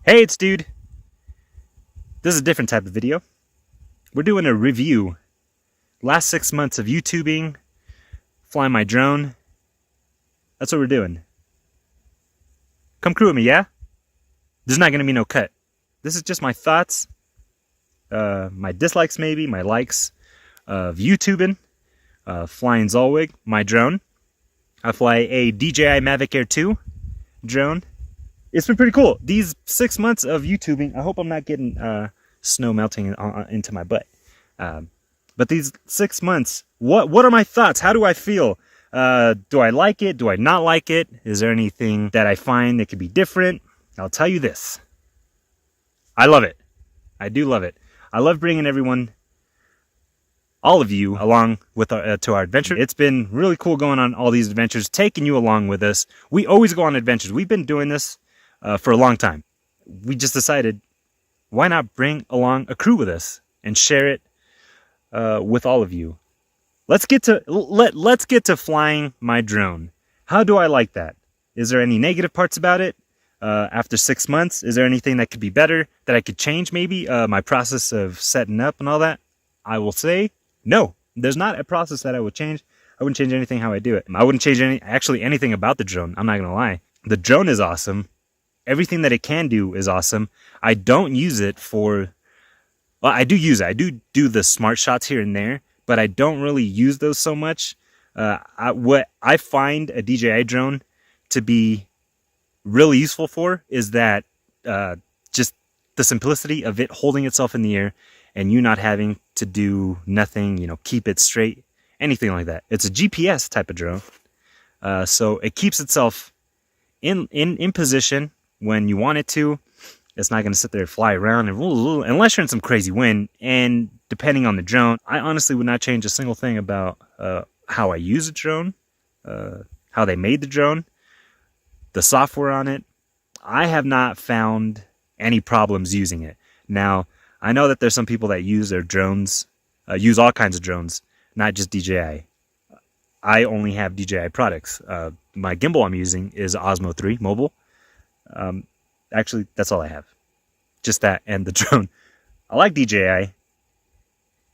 Hey, it's Dude. This is a different type of video. We're doing a review. Last 6 months of YouTubing, flying my drone. That's what we're doing. Come crew with me, yeah? There's not going to be no cut. This is just my thoughts, my dislikes maybe, my likes of YouTubing, flying Zolwig, my drone. I fly a DJI Mavic Air 2 drone. It's been pretty cool. These 6 months of YouTubing, I hope I'm not getting snow melting into my butt. But these 6 months, what are my thoughts? How do I feel? Do I like it? Do I not like it? Is there anything that I find that could be different? I'll tell you this. I love it. I do love it. I love bringing everyone, all of you, along with to our adventure. It's been really cool going on all these adventures, taking you along with us. We always go on adventures. We've been doing this for a long time. We just decided, why not bring along a crew with us and share it with all of you. Let's get to flying my drone. How do I like that? Is there any negative parts about it? After 6 months, is there anything that could be better, that I could change maybe? My process of setting up and all that? I will say, no. There's not a process that I would change. I wouldn't change anything how I do it. I wouldn't change anything about the drone. I'm not going to lie. The drone is awesome. Everything that it can do is awesome. I don't use it for... Well, I do use it. I do the smart shots here and there, but I don't really use those so much. What I find a DJI drone to be really useful for is that just the simplicity of it holding itself in the air and you not having to do nothing, keep it straight, anything like that. It's a GPS type of drone. So it keeps itself in position when you want it to. It's not going to sit there and fly around unless you're in some crazy wind. And depending on the drone, I honestly would not change a single thing about how I use a drone, how they made the drone, the software on it. I have not found any problems using it. Now, I know that there's some people that use their drones, use all kinds of drones, not just DJI. I only have DJI products. My gimbal I'm using is Osmo Mobile. Actually, that's all I have. Just that and the drone. I like DJI.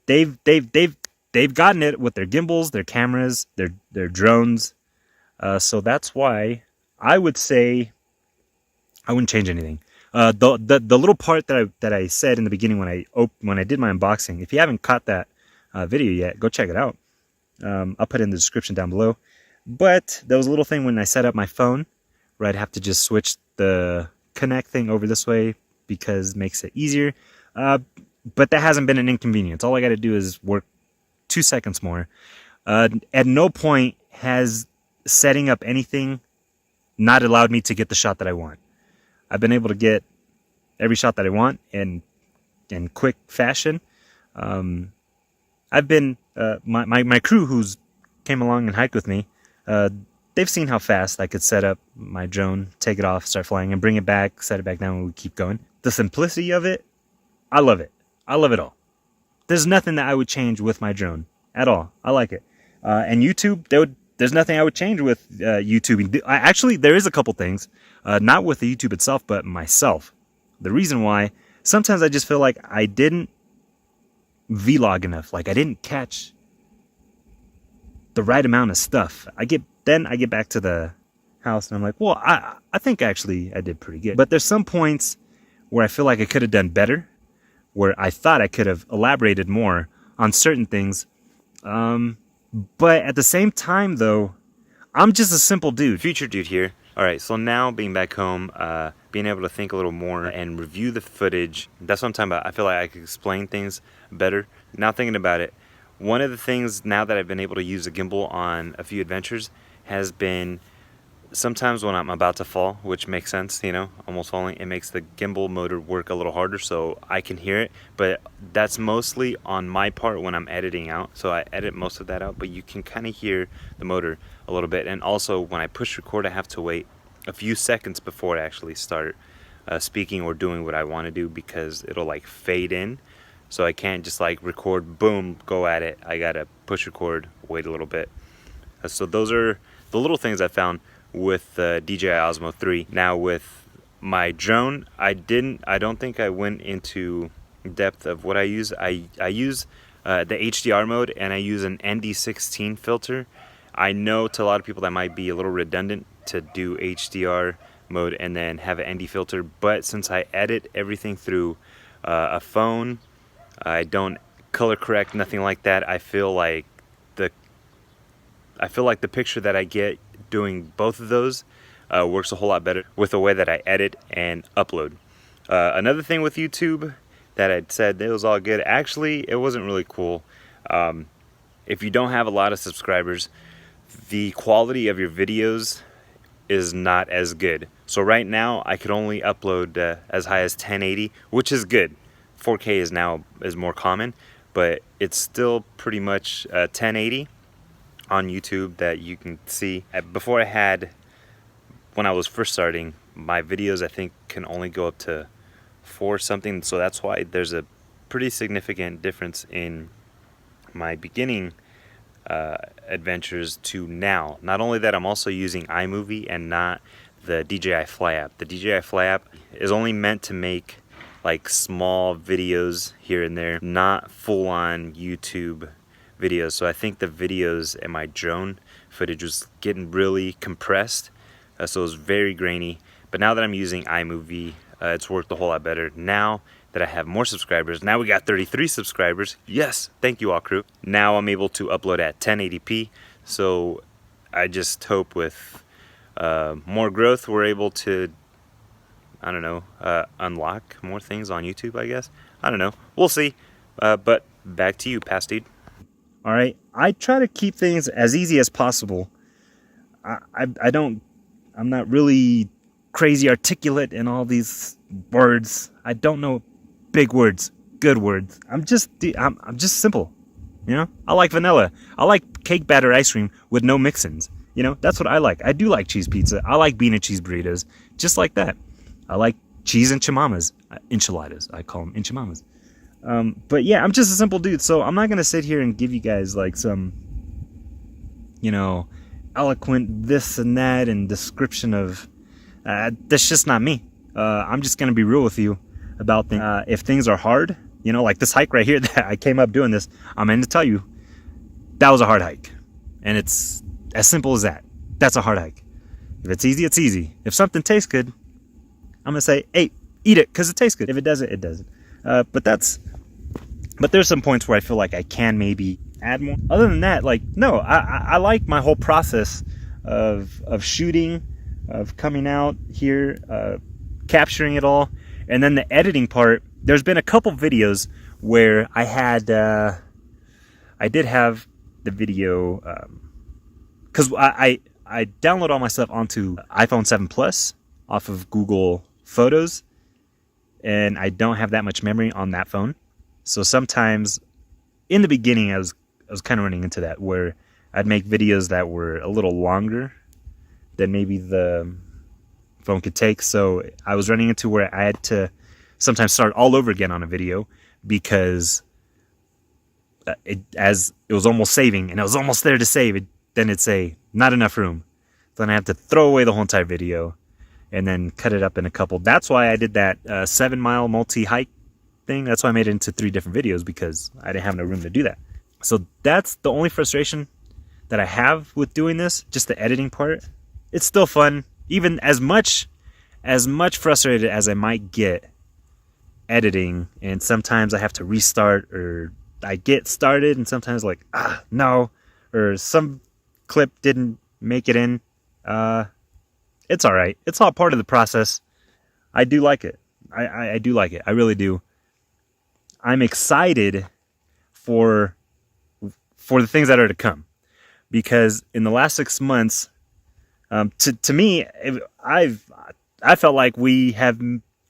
They've gotten it with their gimbals, their cameras, their drones. So that's why I would say I wouldn't change anything. The little part that I said in the beginning when I did my unboxing, if you haven't caught that video yet, go check it out. I'll put it in the description down below. But there was a little thing when I set up my phone where I'd have to just switch the connect thing over this way because it makes it easier. But that hasn't been an inconvenience. All I got to do is work 2 seconds more. At no point has setting up anything not allowed me to get the shot that I want. I've been able to get every shot that I want in quick fashion. I've been my crew who's came along and hiked with me. They've seen how fast I could set up my drone, take it off, start flying, and bring it back, set it back down, and we keep going. The simplicity of it, I love it. I love it all. There's nothing that I would change with my drone at all. I like it. And YouTube, there's nothing I would change with YouTubing. Actually, there is a couple things, not with the YouTube itself, but myself. The reason why, sometimes I just feel like I didn't vlog enough. Like I didn't catch the right amount of stuff. I get back to the house and I'm like, well, I think actually I did pretty good. But there's some points where I feel like I could have done better, where I thought I could have elaborated more on certain things. But at the same time, though, I'm just a simple dude. Future dude here. All right, so now being back home, being able to think a little more and review the footage, that's what I'm talking about. I feel like I could explain things better. Now thinking about it, one of the things now that I've been able to use a gimbal on a few adventures has been sometimes when I'm about to fall, which makes sense, almost falling, it makes the gimbal motor work a little harder so I can hear it. But that's mostly on my part when I'm editing out. So I edit most of that out, but you can kind of hear the motor a little bit. And also when I push record, I have to wait a few seconds before I actually start speaking or doing what I want to do because it'll like fade in. So I can't just like record, boom, go at it. I gotta push record, wait a little bit. So those are the little things I found with DJI Osmo 3. Now with My drone, I don't think I went into depth of what I use. I use the HDR mode, and I use an ND16 filter. I know to a lot of people that might be a little redundant to do HDR mode and then have an ND filter, but since I edit everything through a phone, I don't color correct, nothing like that. I feel like the picture that I get doing both of those works a whole lot better with the way that I edit and upload. Another thing with YouTube that I said it was all good, actually it wasn't really cool. If you don't have a lot of subscribers, the quality of your videos is not as good. So right now I could only upload as high as 1080, which is good. 4K is more common, but it's still pretty much 1080 on YouTube that you can see. Before when I was first starting, my videos I think can only go up to 4 something, so that's why there's a pretty significant difference in my beginning adventures to now. Not only that, I'm also using iMovie and not the DJI Fly app. The DJI Fly app is only meant to make like small videos here and there, not full-on YouTube videos. So I think the videos and my drone footage was getting really compressed, so it was very grainy. But now that I'm using iMovie, it's worked a whole lot better. Now that I have more subscribers, now we got 33 subscribers. Yes, thank you all, crew. Now I'm able to upload at 1080p. So I just hope with more growth, we're able to, I don't know, unlock more things on YouTube, I guess. I don't know. We'll see. But back to you, Past Dude. All right. I try to keep things as easy as possible. I'm not really crazy articulate in all these words. I don't know big words, good words. I'm just simple. You know, I like vanilla. I like cake batter ice cream with no mix-ins. You know, that's what I like. I do like cheese pizza. I like bean and cheese burritos, just like that. I like cheese enchiladas. Enchiladas. I call them enchiladas. But yeah, I'm just a simple dude, so I'm not gonna sit here and give you guys like some, you know, eloquent this and that and description of. That's just not me. I'm just gonna be real with you about things. If things are hard, you know, like this hike right here that I came up doing this, I'm going to tell you that was a hard hike, and it's as simple as that. That's a hard hike. If it's easy, it's easy. If something tastes good, I'm gonna say, hey, eat it because it tastes good. If it doesn't, it doesn't. But there's some points where I feel like I can maybe add more. Other than that, like, no, I like my whole process of shooting, of coming out here, capturing it all, and then the editing part. There's been a couple videos where I did have the video, because I download all my stuff onto iPhone 7 Plus off of Google Photos, and I don't have that much memory on that phone. So sometimes in the beginning I was kind of running into that, where I'd make videos that were a little longer than maybe the phone could take. So I was running into where I had to sometimes start all over again on a video because it was almost saving and I was almost there to save it. Then it'd say not enough room. Then I have to throw away the whole entire video and then cut it up in a couple. That's why I did that 7-mile multi-hike thing. That's why I made it into 3 different videos, because I didn't have no room to do that. So that's the only frustration that I have with doing this, just the editing part. It's still fun, even as much frustrated as I might get editing, and sometimes I have to restart, or I get started and sometimes like, no, or some clip didn't make it in. It's all right. It's all part of the process. I do like it. I do like it. I really do. I'm excited for the things that are to come, because in the last 6 months, to me, I felt like we have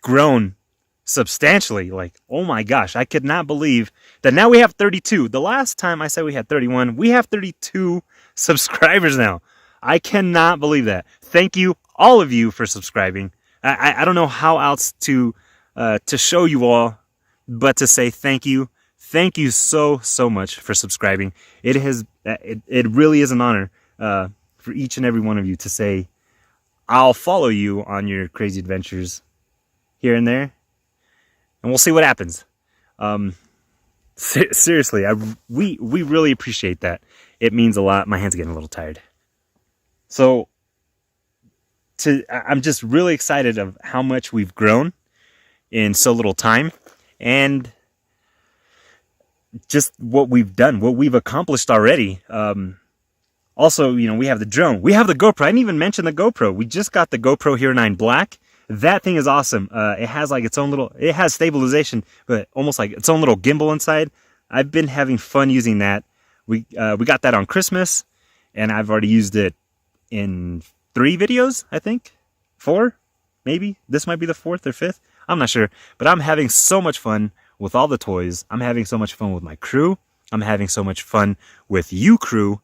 grown substantially. Like, oh my gosh, I could not believe that now we have 32. The last time I said we had 31, we have 32 subscribers now. I cannot believe that. Thank you, all of you, for subscribing. I don't know how else to show you all, but to say thank you. Thank you so much for subscribing. It really is an honor for each and every one of you to say, I'll follow you on your crazy adventures here and there, and we'll see what happens. Seriously, we really appreciate that. It means a lot. My hands are getting a little tired. So I'm just really excited of how much we've grown in so little time, and just what we've done, what we've accomplished already. Also, you know, we have the drone, we have the GoPro. I didn't even mention the GoPro. We just got the GoPro Hero 9 Black. That thing is awesome. It has like its own little, it has stabilization, but almost like its own little gimbal inside. I've been having fun using that. We got that on Christmas, and I've already used it in 3 videos, I think. 4, maybe. This might be the 4th or 5th. I'm not sure, but I'm having so much fun with all the toys. I'm having so much fun with my crew. I'm having so much fun with you crew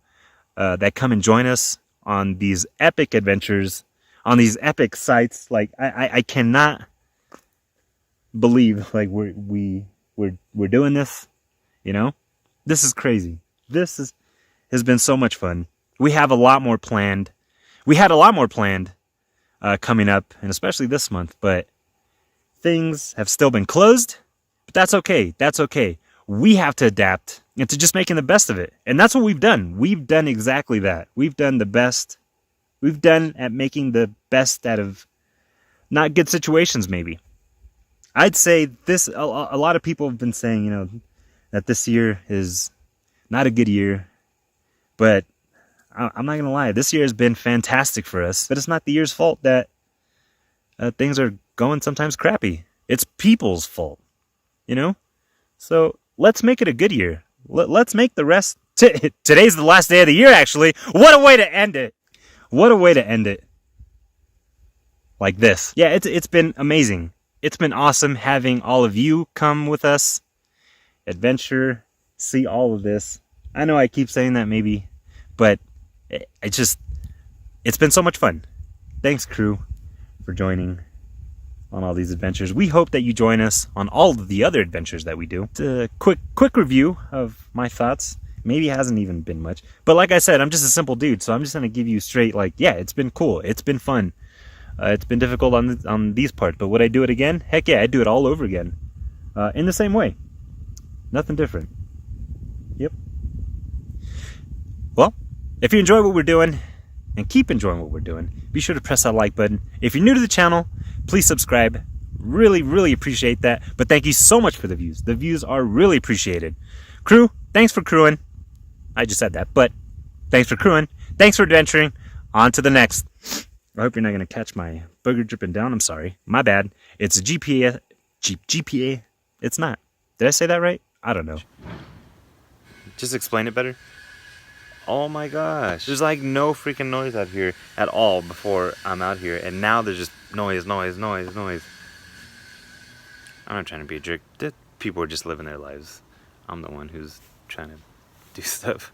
that come and join us on these epic adventures, on these epic sites. Like I cannot believe like we're doing this. You know, this is crazy. Has been so much fun. We have a lot more planned. We had a lot more planned coming up, and especially this month. But things have still been closed. But that's okay. That's okay. We have to adapt into just making the best of it. And that's what we've done. We've done exactly that. We've done the best. We've done at making the best out of not good situations, maybe. I'd say this, a lot of people have been saying, you know, that this year is not a good year. But I'm not going to lie. This year has been fantastic for us. But it's not the year's fault that things are going sometimes crappy. It's people's fault. You know? So let's make it a good year. Let's make the rest. Today's the last day of the year, actually. What a way to end it. What a way to end it. Like this. Yeah, it's been amazing. It's been awesome having all of you come with us. Adventure. See all of this. I know I keep saying that maybe. But it's been so much fun. Thanks, crew, for joining on all these adventures. We hope that you join us on all of the other adventures that we do. It's a quick review of my thoughts. Maybe it hasn't even been much. But like I said, I'm just a simple dude, so I'm just going to give you straight, like, yeah, it's been cool. It's been fun. It's been difficult on these parts. But would I do it again? Heck yeah, I'd do it all over again. In the same way. Nothing different. Yep. Well, if you enjoy what we're doing, and keep enjoying what we're doing, be sure to press that like button. If you're new to the channel, please subscribe. Really, really appreciate that. But thank you so much for the views. The views are really appreciated. Crew, thanks for crewing. I just said that, but thanks for crewing. Thanks for adventuring. On to the next. I hope you're not going to catch my booger dripping down. I'm sorry. My bad. It's a GPA. GPA. It's not. Did I say that right? I don't know. Just explain it better. Oh my gosh. There's like no freaking noise out here at all before I'm out here. And now there's just noise. I'm not trying to be a jerk. People are just living their lives. I'm the one who's trying to do stuff.